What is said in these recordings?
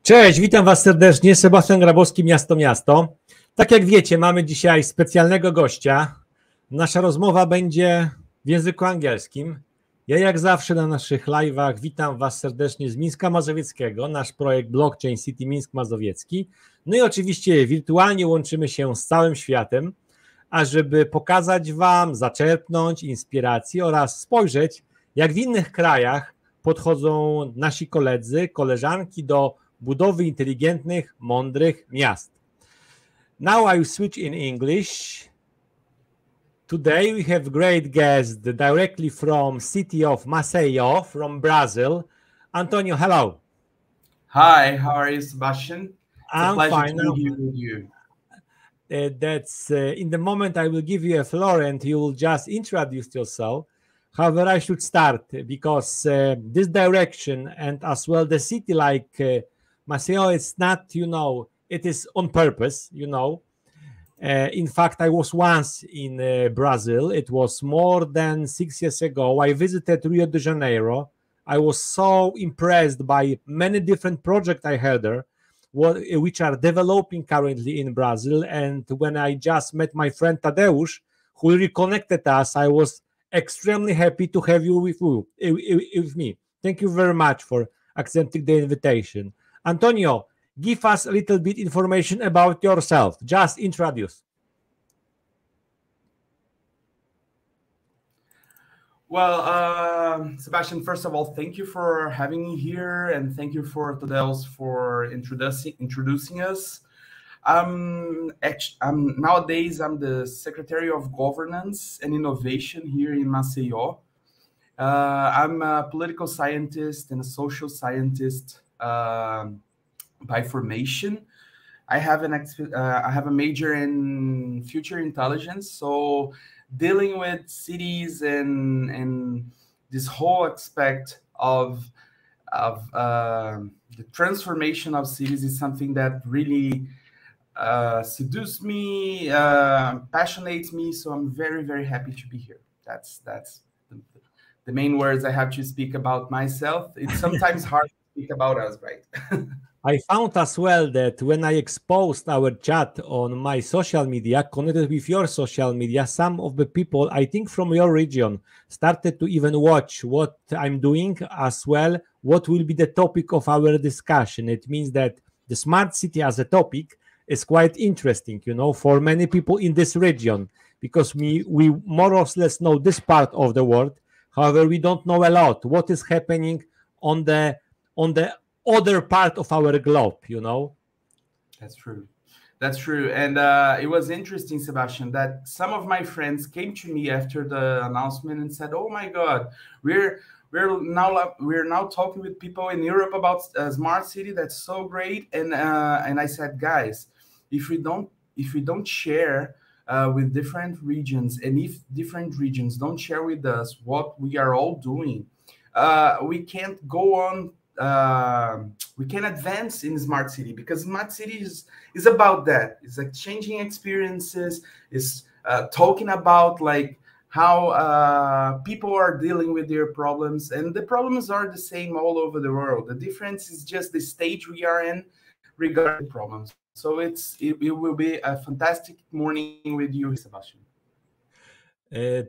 Cześć, witam Was serdecznie, Sebastian Grabowski, Miasto Miasto. Tak jak wiecie, mamy dzisiaj specjalnego gościa. Nasza rozmowa będzie w języku angielskim. Ja jak zawsze na naszych live'ach witam Was serdecznie z Mińska Mazowieckiego, nasz projekt Blockchain City Mińsk Mazowiecki. No i oczywiście wirtualnie łączymy się z całym światem, ażeby pokazać Wam, zaczerpnąć inspiracji oraz spojrzeć, jak w innych krajach podchodzą nasi koledzy, koleżanki do budowy inteligentnych, mądrych miast. Now I will switch in English. Today we have great guest directly from City of Maceió, from Brazil. Antonio, hello. Hi, how are you, Sebastian? It's a I'm pleasure fine. to be here with you. In the moment I will give you a floor and you will just introduce yourself. However, I should start because this direction and as well the city like Maceió is not, it is on purpose, in fact, I was once in Brazil. It was more than 6 years ago. I visited Rio de Janeiro. I was so impressed by many different projects I heard there, which are developing currently in Brazil. And when I just met my friend Tadeusz, who reconnected us, I was extremely happy to have you with me. Thank you very much for accepting the invitation. Antonio, give us a little bit information about yourself. Just introduce. Well, Sebastian, first of all, thank you for having me here, and thank you for Tadeusz for introducing us. Nowadays, I'm the Secretary of Governance and Innovation here in Maceió. I'm a political scientist and a social scientist by formation. I have a major in future intelligence, so dealing with cities and this whole aspect of the transformation of cities is something that really seduces me, passionates me. So I'm very, very happy to be here. That's the main words I have to speak about myself. It's sometimes hard to speak about us, right? I found as well that when I exposed our chat on my social media, connected with your social media, some of the people, I think from your region, started to even watch what I'm doing as well, what will be the topic of our discussion. It means that the smart city as a topic is quite interesting, for many people in this region, because we more or less know this part of the world. However, we don't know a lot what is happening on the other part of our globe, That's true. That's true. And it was interesting, Sebastian, that some of my friends came to me after the announcement and said, "Oh my God, we're now talking with people in Europe about smart city. That's so great." And I said, guys, if we don't share with different regions, and if different regions don't share with us what we are all doing, we can't go on. We can advance in smart city, because smart city is about that. It's exchanging experiences. It's talking about like how people are dealing with their problems, and the problems are the same all over the world. The difference is just the stage we are in regarding problems. So it will be a fantastic morning with you, Sebastian.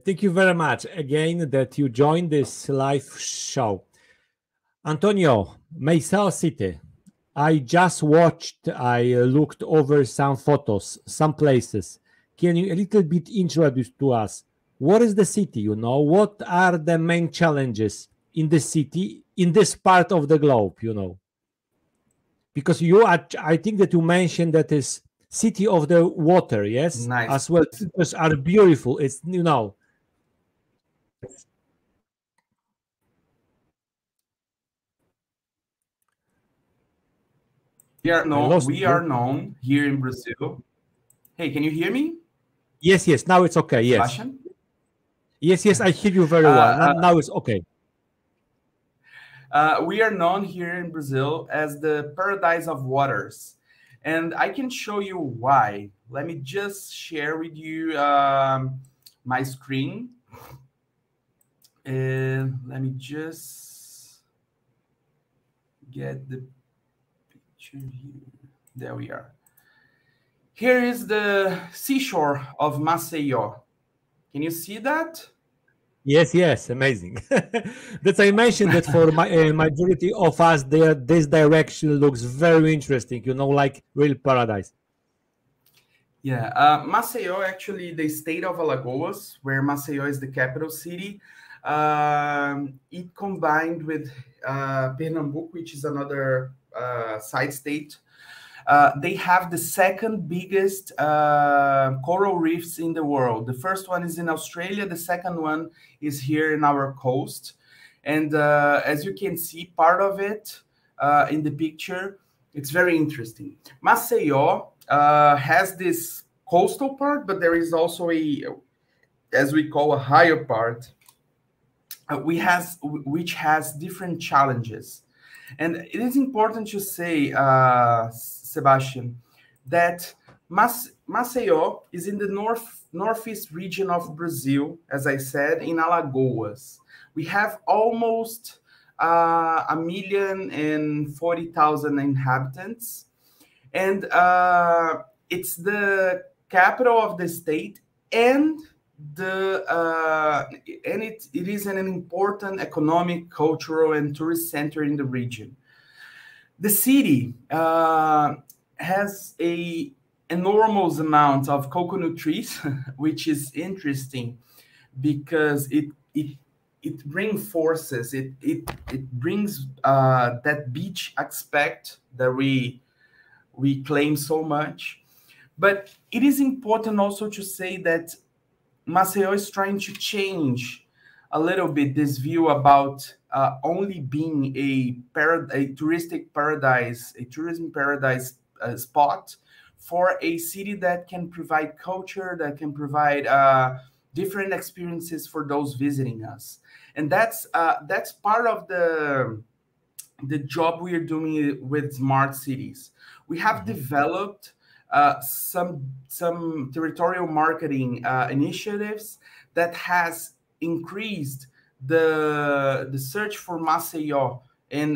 Thank you very much again that you joined this live show. Antonio, Maceió City. I just watched, I looked over some photos, some places. Can you a little bit introduce to us what is the city, what are the main challenges in the city, in this part of the globe, Because I think that you mentioned that is city of the water, yes? Nice. As well, pictures are beautiful. It's, We are known here in Brazil. Hey, can you hear me? Yes. Now it's okay. Yes. Sebastian? Yes. I hear you very well. Now it's okay. We are known here in Brazil as the paradise of waters, and I can show you why. Let me just share with you my screen, and let me just get the There we are. Here is the seashore of Maceió. Can you see that? Yes, yes, amazing. That I mentioned that for my majority of us, there this direction looks very interesting. You know, like real paradise. Yeah, Maceió, actually, the state of Alagoas, where Maceió is the capital city, it combined with Pernambuco, which is another side state. They have the second biggest coral reefs in the world. The first one is in Australia. The second one is here in our coast. And as you can see, part of it in the picture, it's very interesting. Maceió has this coastal part, but there is also a, as we call, a higher part, which has different challenges. And it is important to say, Sebastian, that Maceió is in the northeast region of Brazil, as I said, in Alagoas. We have almost 1,040,000 inhabitants, and it's the capital of the state, and it is an important economic, cultural, and tourist center in the region. The city has a enormous amount of coconut trees, which is interesting because it reinforces, it brings that beach aspect that we claim so much. But it is important also to say that Maceió is trying to change a little bit this view about only being a touristic paradise, a tourism paradise spot for a city that can provide culture, that can provide different experiences for those visiting us. And that's part of the job we are doing with smart cities. We have developed some territorial marketing initiatives that has increased the search for Maceió in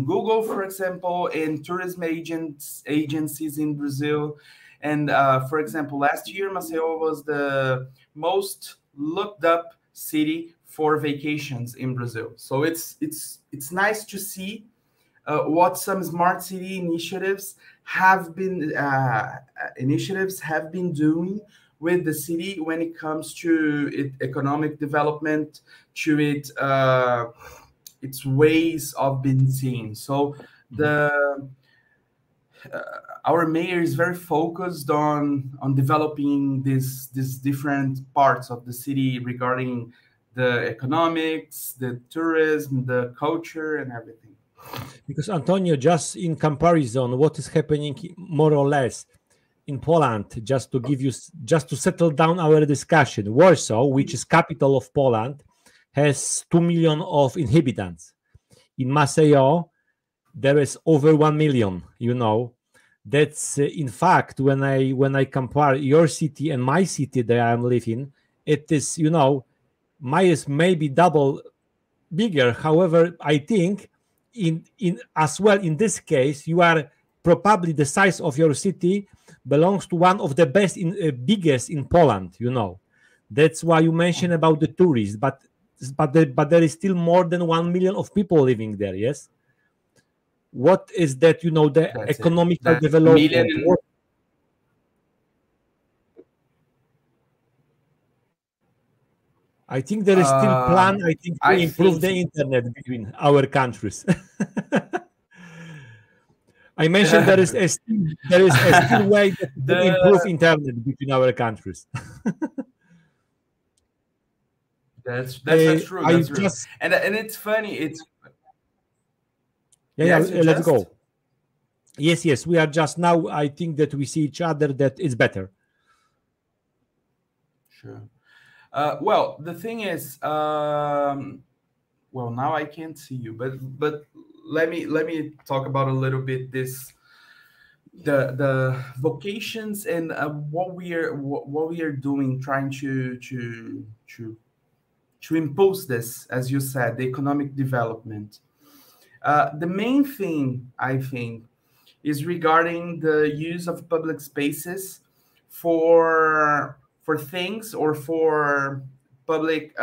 Google, for example, in tourism agencies in Brazil. And for example, last year Maceió was the most looked up city for vacations in Brazil. So it's nice to see what some smart city initiatives have been doing with the city when it comes to its economic development, to its ways of being seen. So our mayor is very focused on developing these different parts of the city regarding the economics, the tourism, the culture, and everything. Because Antonio, just in comparison, what is happening more or less in Poland, just to settle down our discussion, Warsaw, which is capital of Poland, has 2 million of inhabitants. In Maceió, there is over 1 million. You know, that's in fact when I compare your city and my city that I'm living, it is, you know, mine is maybe double bigger. However, I think in as well in this case, you are probably the size of your city belongs to one of the biggest in Poland. You know, that's why you mentioned about the tourists, but there is still more than 1 million of people living there. Yes. What is that? You know, the economical development. I think there is still plan. I think to improve the internet between our countries. I mentioned there is a still way to improve internet between our countries. That's true. That's true. And it's funny. It's let's go. Yes. We are just now. I think that we see each other. That is better. Sure. Well, the thing is, well, now I can't see you, but let me talk about a little bit the vocations and what we are doing, trying to impose this, as you said, the economic development. The main thing, I think, is regarding the use of public spaces for things or for public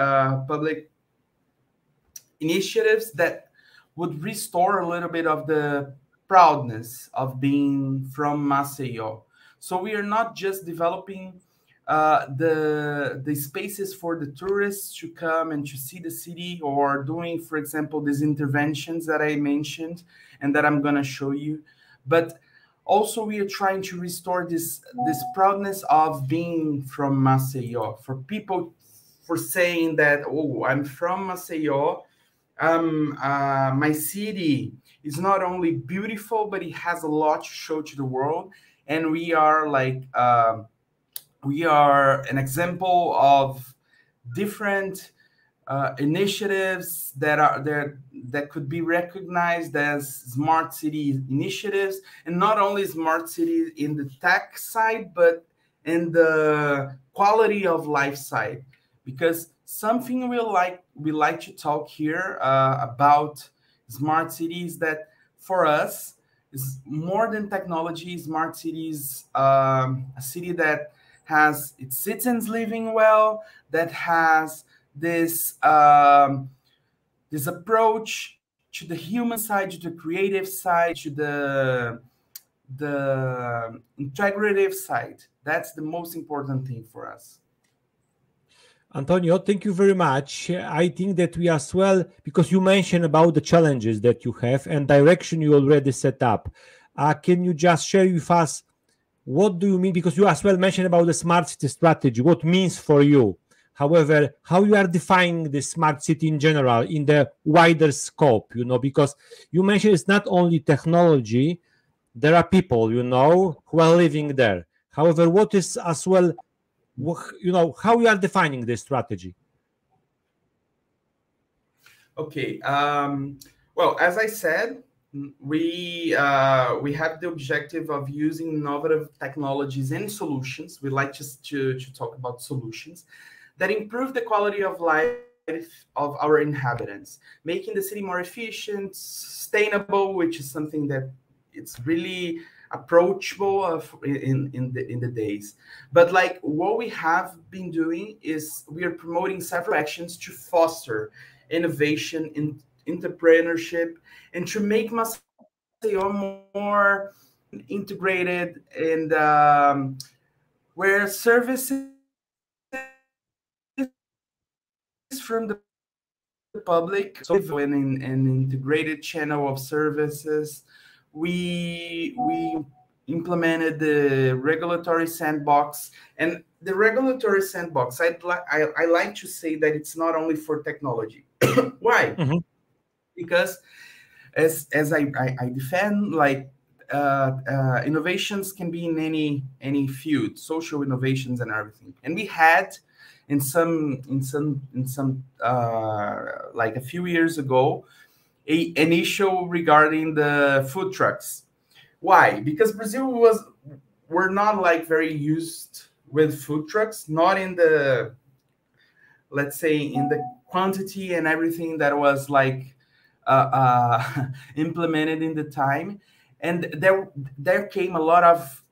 initiatives that would restore a little bit of the proudness of being from Maceió. So we are not just developing the spaces for the tourists to come and to see the city, or doing, for example, these interventions that I mentioned and that I'm going to show you, but also we are trying to restore this proudness of being from Maceió, for people, for saying that, oh, I'm from Maceió. My city is not only beautiful, but it has a lot to show to the world, and we are like we are an example of different initiatives that are there that could be recognized as smart city initiatives, and not only smart city in the tech side, but in the quality of life side. Because something we like to talk here about smart cities, that for us is more than technology. Smart cities, a city that has its citizens living well, that has this this approach to the human side, to the creative side, to the integrative side. That's the most important thing for us. Antonio, thank you very much. I think that we as well, because you mentioned about the challenges that you have and direction you already set up. Can you just share with us what do you mean? Because you as well mentioned about the smart city strategy, what means for you. However, how you are defining the smart city in general in the wider scope, because you mentioned it's not only technology, there are people, who are living there. However, what is as well, how you are defining this strategy? Okay. Well, as I said, we have the objective of using innovative technologies and solutions. We like just to talk about solutions that improve the quality of life of our inhabitants, making the city more efficient, sustainable, which is something that it's really approachable in the days. But like what we have been doing is we are promoting several actions to foster innovation in entrepreneurship and to make Maceió more integrated, and where services from the public, so in an integrated channel of services. We implemented the regulatory sandbox, and the regulatory sandbox, I like to say that it's not only for technology. Why? Mm-hmm. Because as I defend, like innovations can be in any field, social innovations and everything. And we had in some like a few years ago an issue regarding the food trucks. Why? Because we're not like very used with food trucks, not in the, let's say, in the quantity and everything that was like implemented in the time. And there came a lot of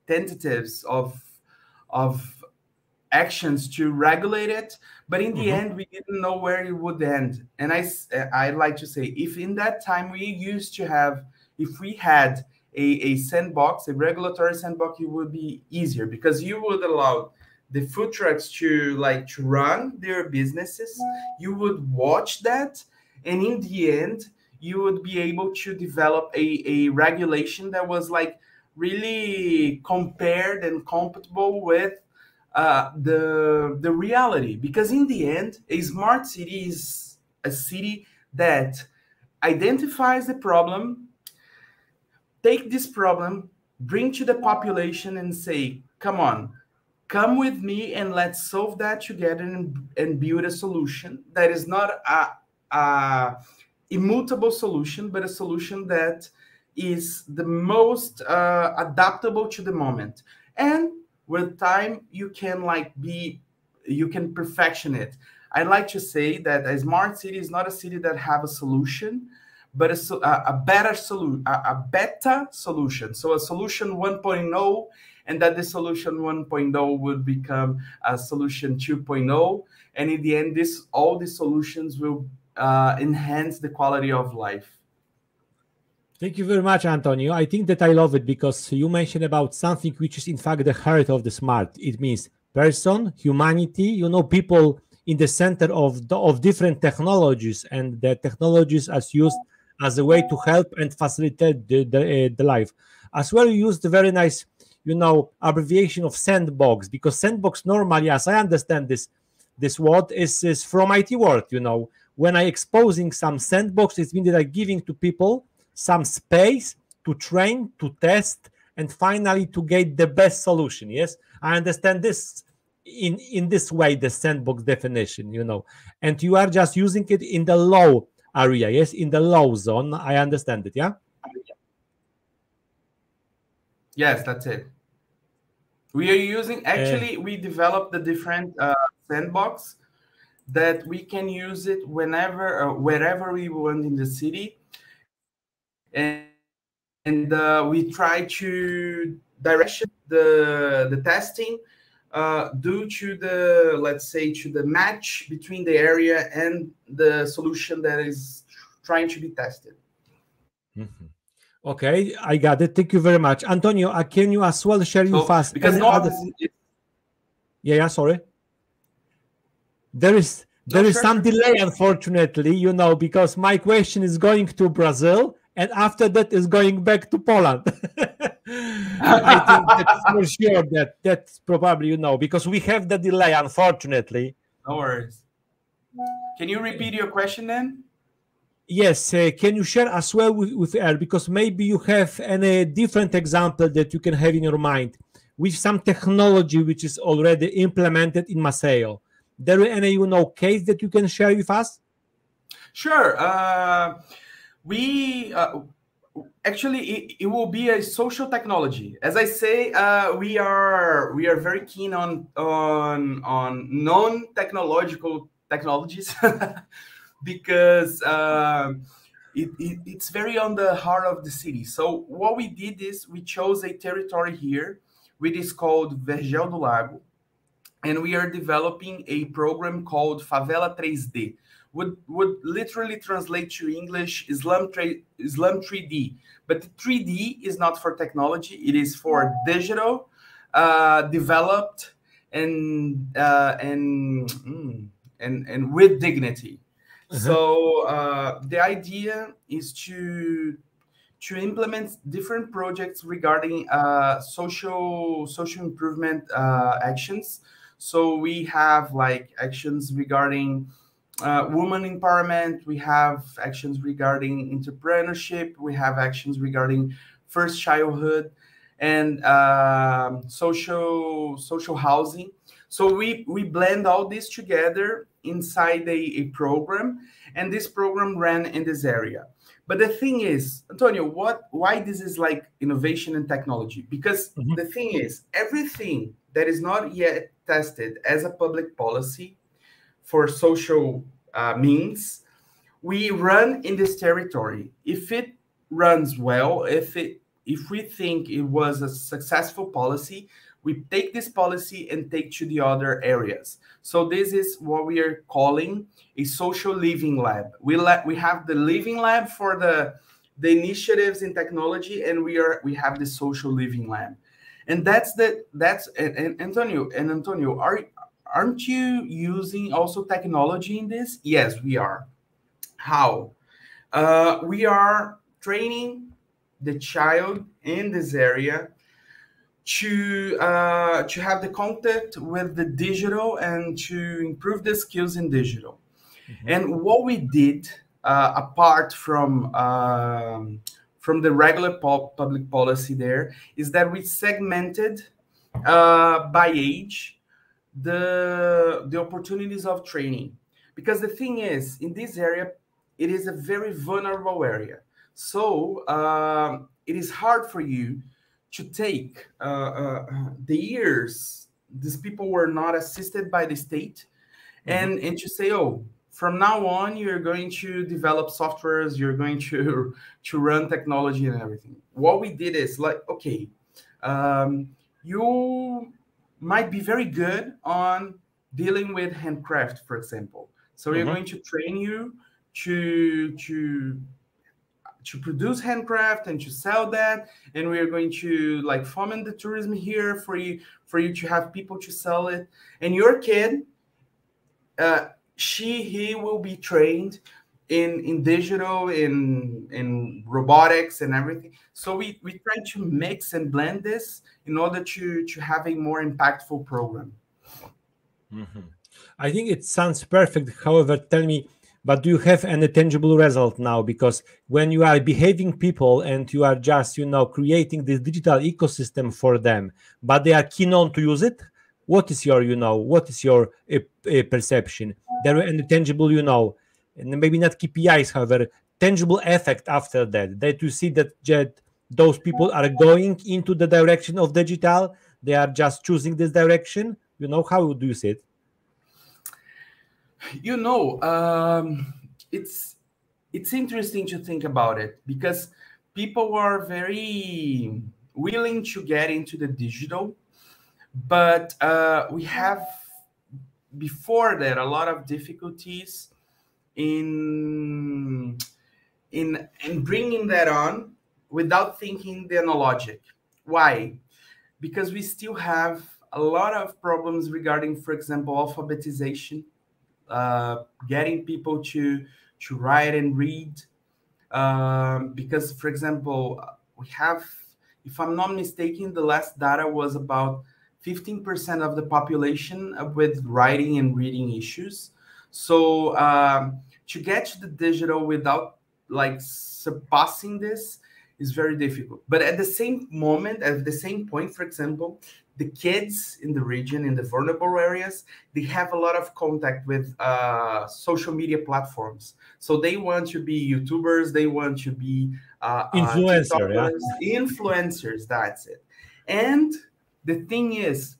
tentatives of actions to regulate it, but in the end we didn't know where it would end. And I like to say, if in that time if we had a sandbox, a regulatory sandbox, it would be easier, because you would allow the food trucks to run their businesses. You would watch that, and in the end you would be able to develop a regulation that was like really compared and compatible with the reality. Because in the end, a smart city is a city that identifies the problem, take this problem, bring to the population and say, come with me and let's solve that together, and build a solution that is not a immutable solution, but a solution that is the most adaptable to the moment. And with time, you can perfection it. I like to say that a smart city is not a city that have a solution, but a better solution, a beta solution. So a solution 1.0, and that the solution 1.0 would become a solution 2.0. And in the end, all the solutions will enhance the quality of life. Thank you very much, Antonio. I think that I love it because you mentioned about something which is in fact the heart of the smart. It means person, humanity, people in the center of different technologies, and the technologies as used as a way to help and facilitate the life. As well, you used the very nice, abbreviation of sandbox, because sandbox normally, as I understand this word, is from IT world. When I exposing some sandbox, it means that I'm giving to people some space to train, to test, and finally to get the best solution. Yes, I understand this in this way, the sandbox definition, and you are just using it in the low area. Yes, in the low zone. I understand it. Yeah. Yes, that's it. We are using, actually, we developed the different sandbox that we can use it whenever, wherever we want in the city. And we try to direct the testing due to the, let's say, to the match between the area and the solution that is trying to be tested. Mm-hmm. Okay, I got it. Thank you very much, Antonio. Can you as well share you fast? Because yeah, sorry. There is some delay, unfortunately, because my question is going to Brazil, and after that is going back to Poland. I think that's for sure that's probably, because we have the delay, unfortunately. No worries. Can you repeat your question then? Yes. Can you share as well with her, because maybe you have any different example that you can have in your mind with some technology which is already implemented in Maceió. There any case that you can share with us? Sure. We actually it will be a social technology. As I say, we are very keen on non-technological technologies because it's very on the heart of the city. So what we did is we chose a territory here, which is called Vergel do Lago, and we are developing a program called Favela 3D. Would literally translate to English Islam 3D, but the 3D is not for technology; it is for digital, developed, and with dignity. Mm-hmm. So the idea is to implement different projects regarding social improvement actions. So we have like actions regarding women empowerment, we have actions regarding entrepreneurship, we have actions regarding first childhood, and social housing. So we blend all this together inside a program, and this program ran in this area. But the thing is, Antonio, why this is like innovation and technology? Because mm-hmm. the thing is, everything that is not yet tested as a public policy for social means, we run in this territory. If it runs well, if we think it was a successful policy, we take this policy and take to the other areas. So this is what we are calling a social living lab. We have the living lab for the initiatives in technology, and we have the social living lab. And Antonio, aren't you using also technology in this? Yes, we are. How? We are training the child in this area to have the contact with the digital and to improve the skills in digital. Mm-hmm. And what we did, apart from the regular public policy there, is that we segmented by age the opportunities of training. Because the thing is, in this area, it is a very vulnerable area. So it is hard for you to take the years these people were not assisted by the state, and to say, oh, from now on, you're going to develop softwares, you're going to run technology and everything. What we did is like, okay, you might be very good on dealing with handcraft, for example. So we're going to train you to produce handcraft and to sell that, and we're going to like foment the tourism here for you to have people to sell it. And your kid, he will be trained in digital, in robotics and everything. So we try to mix and blend this in order to have a more impactful program. I think it sounds perfect. However, tell me, but do you have any tangible result now? Because when you are behaving people and you are just, creating this digital ecosystem for them, but they are keen on to use it, what is your, perception? There are any tangible, and maybe not KPIs, however, tangible effect after that you see that those people are going into the direction of digital, they are just choosing this direction. How do you see it? It's interesting to think about it, because people are very willing to get into the digital, but we have before that a lot of difficulties in bringing that on without thinking the logic. Why? Because we still have a lot of problems regarding, for example, alphabetization, getting people to write and read. Because, for example, we have, if I'm not mistaken, the last data was about 15% of the population with writing and reading issues. So to get to the digital without like surpassing this is very difficult. But at the same moment, at the same point, for example, the kids in the region, in the vulnerable areas, they have a lot of contact with social media platforms. So they want to be YouTubers, they want to be influencers, that's it. And the thing is,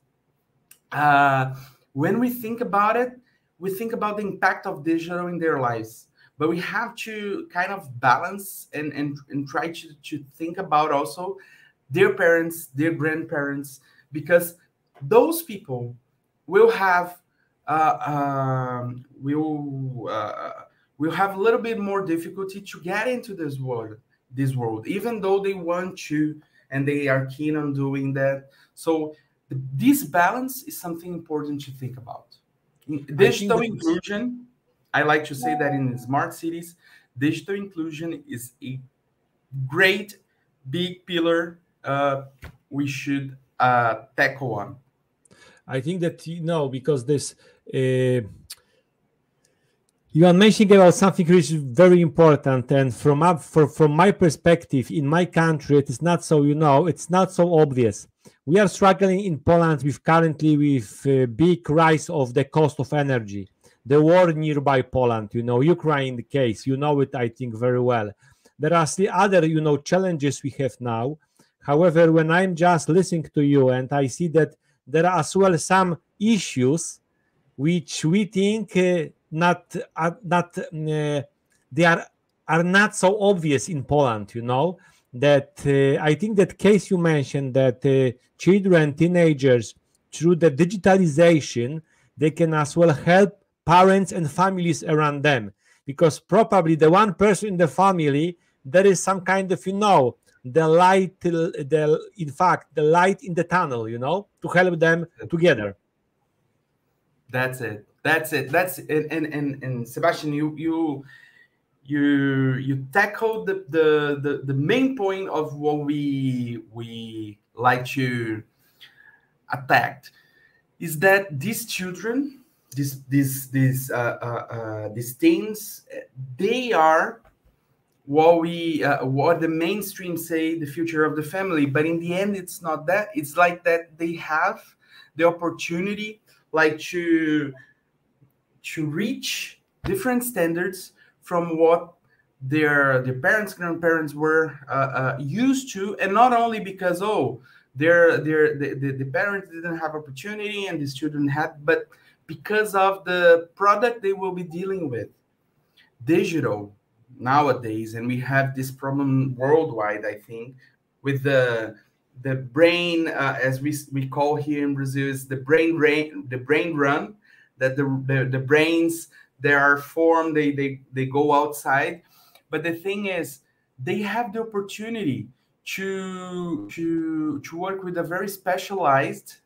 when we think about it, we think about the impact of digital in their lives. But we have to kind of balance and try to think about also their parents, their grandparents, because those people will have will have a little bit more difficulty to get into this world, even though they want to and they are keen on doing that. So this balance is something important to think about. Digital inclusion, I like to say that in smart cities, digital inclusion is a great big pillar we should tackle on. I think that, because this, you are mentioning about something which is very important, and from my perspective, in my country, it is not so, it's not so obvious. We are struggling in Poland currently with big rise of the cost of energy. The war nearby Poland, Ukraine case, it, I think, very well. There are still other, challenges we have now. However, when I'm just listening to you and I see that there are as well some issues which we think they are not so obvious in Poland, that I think that case you mentioned, that children, teenagers, through the digitalization, they can as well help parents and families around them, because probably the one person in the family, there is some kind of, the light, in fact, the light in the tunnel, to help them together. That's it. And Sebastian, you tackled the main point of what we like to attack, is that these children, these teens, they are what the mainstream say the future of the family. But in the end, it's not that. It's like that they have the opportunity like to reach different standards from what their parents, grandparents were used to, and not only because the parents didn't have opportunity and the student had, but because of the product they will be dealing with. Digital nowadays, and we have this problem worldwide, I think, with the brain, as we call here in Brazil, is the brain run, that the brains, they are formed, they go outside. But the thing is, they have the opportunity to work with a very specialized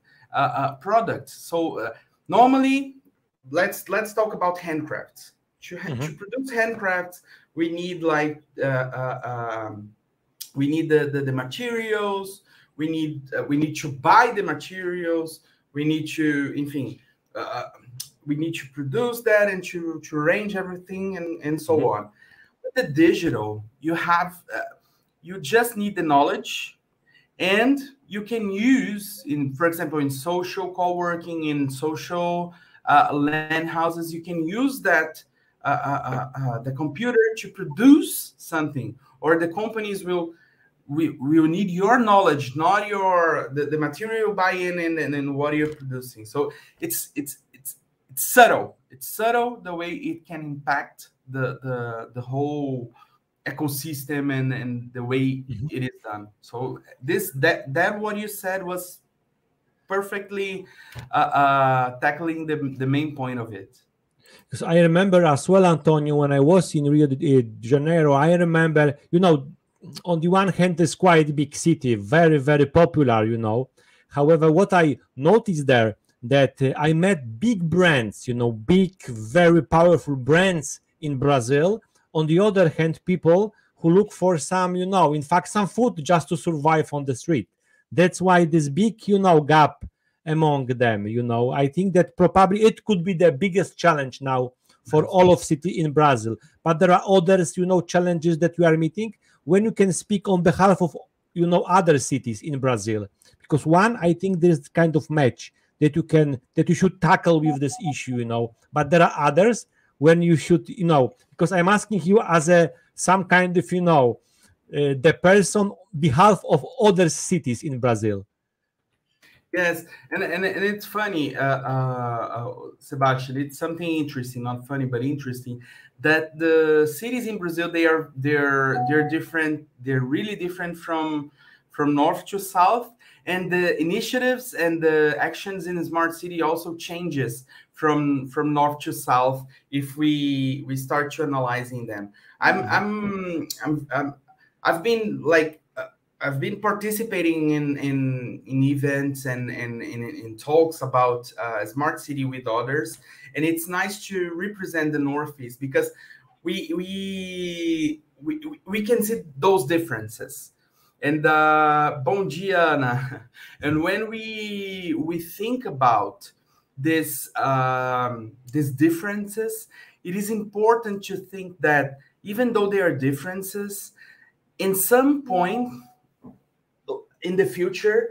product. So normally, let's talk about handcrafts. To produce handcrafts, we need like we need the materials. We need to buy the materials. We need to, enfim, we need to produce that and to arrange everything and so on. With the digital, you have you just need the knowledge, and you can use, for example, in social co-working, in social land houses, you can use that the computer to produce something, or the companies will need your knowledge, not the material buy-in and what you're producing. So it's subtle. It's subtle the way it can impact the whole ecosystem and the way it is done. So that what you said was perfectly tackling the main point of it. Because I remember as well, Antonio, when I was in Rio de Janeiro, I remember, on the one hand, it's quite a big city, very, very popular, However, what I noticed there, that I met big brands, big, very powerful brands in Brazil. On the other hand, people who look for some, in fact, some food just to survive on the street. That's why this big, gap among them. I think that probably it could be the biggest challenge now for all of city in Brazil. But there are others, challenges that you are meeting when you can speak on behalf of, other cities in Brazil. Because one, I think there's kind of match that you should tackle with this issue, But there are others when you should, because I'm asking you as some kind of, the person on behalf of other cities in Brazil. Yes, and it's funny, Sebastian. It's something interesting, not funny, but interesting, that the cities in Brazil, they're different. They're really different from north to south, and the initiatives and the actions in the smart city also changes from north to south if we start to analyzing them. I've been participating in events and in talks about smart city with others, and it's nice to represent the Northeast because we can see those differences. And bom dia, Ana. And when we think about these differences, it is important to think that even though there are differences, in some point in the future,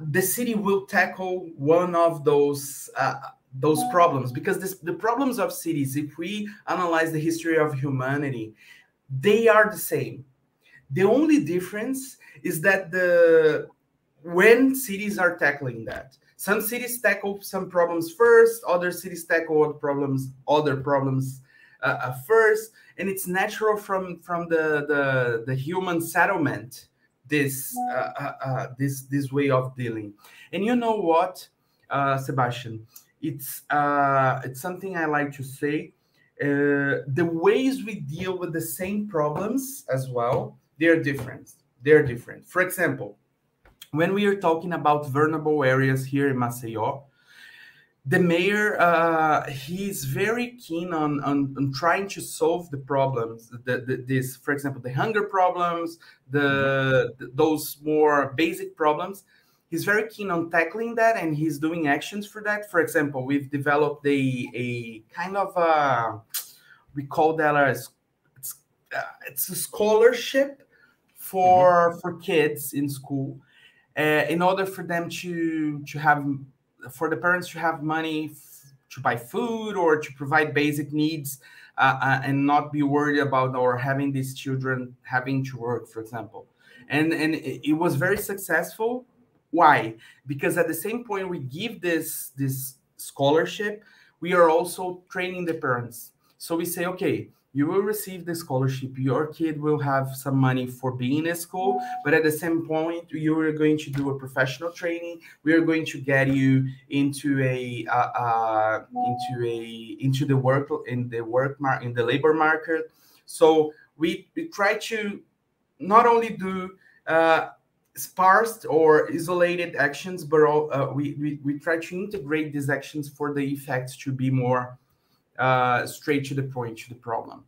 the city will tackle one of those problems, because the problems of cities, if we analyze the history of humanity, they are the same. The only difference is that when cities are tackling that, some cities tackle some problems first, other cities tackle other problems first, and it's natural from the human settlement, this way of dealing. And you know what, Sebastian, it's something I like to say. The ways we deal with the same problems as well, they're different. For example, when we are talking about vulnerable areas here in Maceió, the mayor, he's very keen on trying to solve the problems. For example, the hunger problems, those more basic problems. He's very keen on tackling that, and he's doing actions for that. For example, we've developed a kind of we call that it's a scholarship for kids in school, in order for them to have, for the parents to have money to buy food or to provide basic needs, and not be worried about or having these children having to work, for example. And it was very successful. Why? Because at the same point we give this scholarship, we are also training the parents. So we say, okay, you will receive the scholarship, your kid will have some money for being in school, but at the same point, you are going to do a professional training. We are going to get you into the labor market. So we try to not only do sparse or isolated actions, but we try to integrate these actions for the effects to be more straight to the point, to the problem.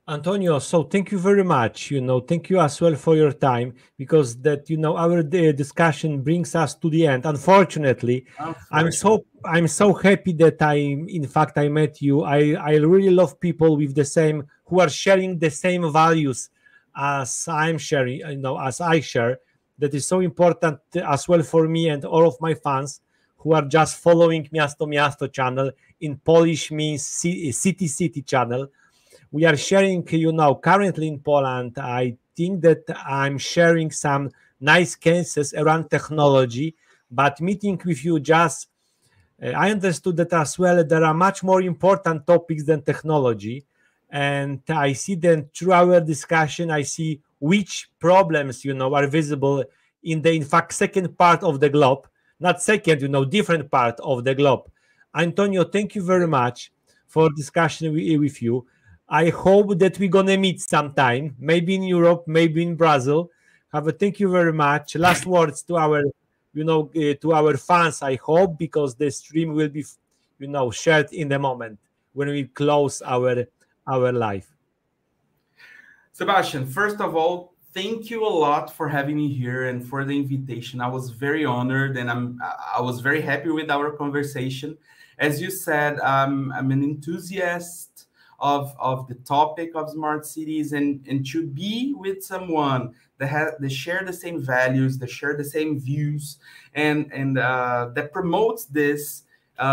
Antonio, so thank you very much. Thank you as well for your time, because that our discussion brings us to the end. Unfortunately, I'm so happy that I met you. I really love people with the same, who are sharing the same values as I'm sharing. As I share. That is so important as well for me and all of my fans who are just following MiastoMiasto channel. In Polish means City channel. We are sharing, currently in Poland, I think that I'm sharing some nice cases around technology, but meeting with you I understood that as well, there are much more important topics than technology. And I see that through our discussion, I see which problems, are visible in fact, second part of the globe, not second, different part of the globe. Antonio, thank you very much for discussion with you. I hope that we're gonna meet sometime, maybe in Europe, maybe in Brazil. Thank you very much. Last words to our, to our fans. I hope, because the stream will be, shared in the moment when we close our live. Sebastian, first of all, thank you a lot for having me here and for the invitation. I was very honored, and I was very happy with our conversation. As you said, I'm an enthusiast of the topic of smart cities, and to be with someone that share the same values, that share the same views, and that promotes this in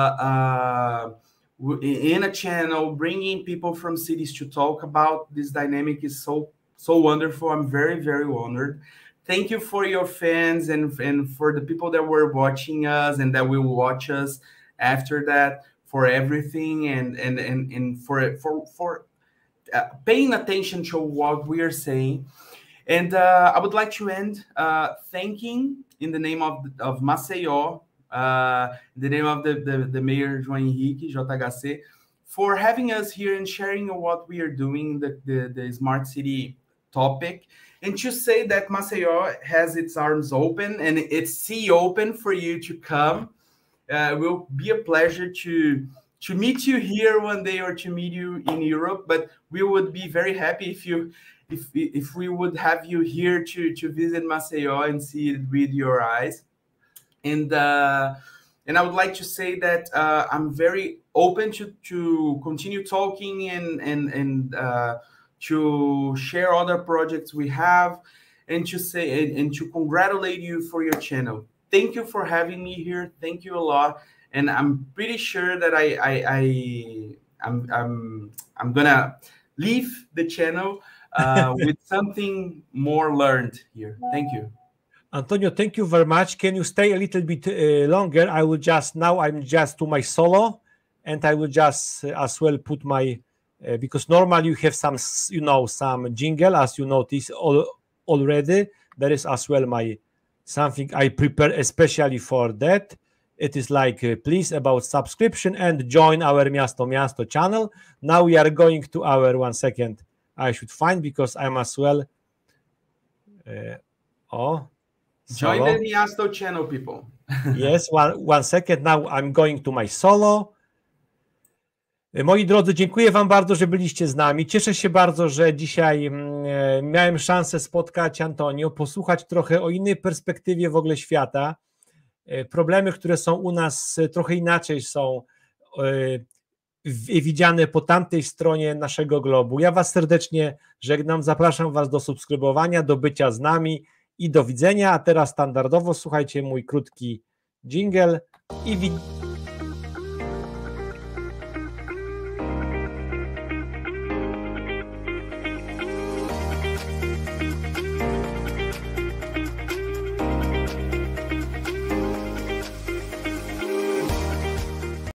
a channel, bringing people from cities to talk about this dynamic is so wonderful. I'm very, very honored. Thank you for your fans and for the people that were watching us and that will watch us after that, for everything and for paying attention to what we are saying. And I would like to end thanking, in the name of Maceió, the name of the mayor, João Henrique, JHC, for having us here and sharing what we are doing, the smart city topic, and to say that Maceió has its arms open and its sea open for you to come. It will be a pleasure to meet you here one day, or to meet you in Europe. But we would be very happy if we would have you here to visit Maceió and see it with your eyes. And I would like to say that I'm very open to continue talking and to share other projects we have, and to say and to congratulate you for your channel. Thank you for having me here. Thank you a lot. And I'm pretty sure that I'm gonna leave the channel with something more learned here. Thank you. Antonio, thank you very much. Can you stay a little bit longer? I'm just to my solo, and I will just as well put my, because normally you have some, some jingle, as you notice already. There is as well something I prepare especially for that. It is like, please, about subscription and join our MiastoMiasto channel. Now we are going to our, 1 second, I should find, because I'm as well. Join the Miasto channel, people. Yes, one second. Now I'm going to my solo. Moi drodzy, dziękuję wam bardzo, że byliście z nami. Cieszę się bardzo, że dzisiaj miałem szansę spotkać Antonio, posłuchać trochę o innej perspektywie w ogóle świata. Problemy, które są u nas, trochę inaczej są widziane po tamtej stronie naszego globu. Ja was serdecznie żegnam, zapraszam was do subskrybowania, do bycia z nami i do widzenia. A teraz standardowo słuchajcie mój krótki dżingiel i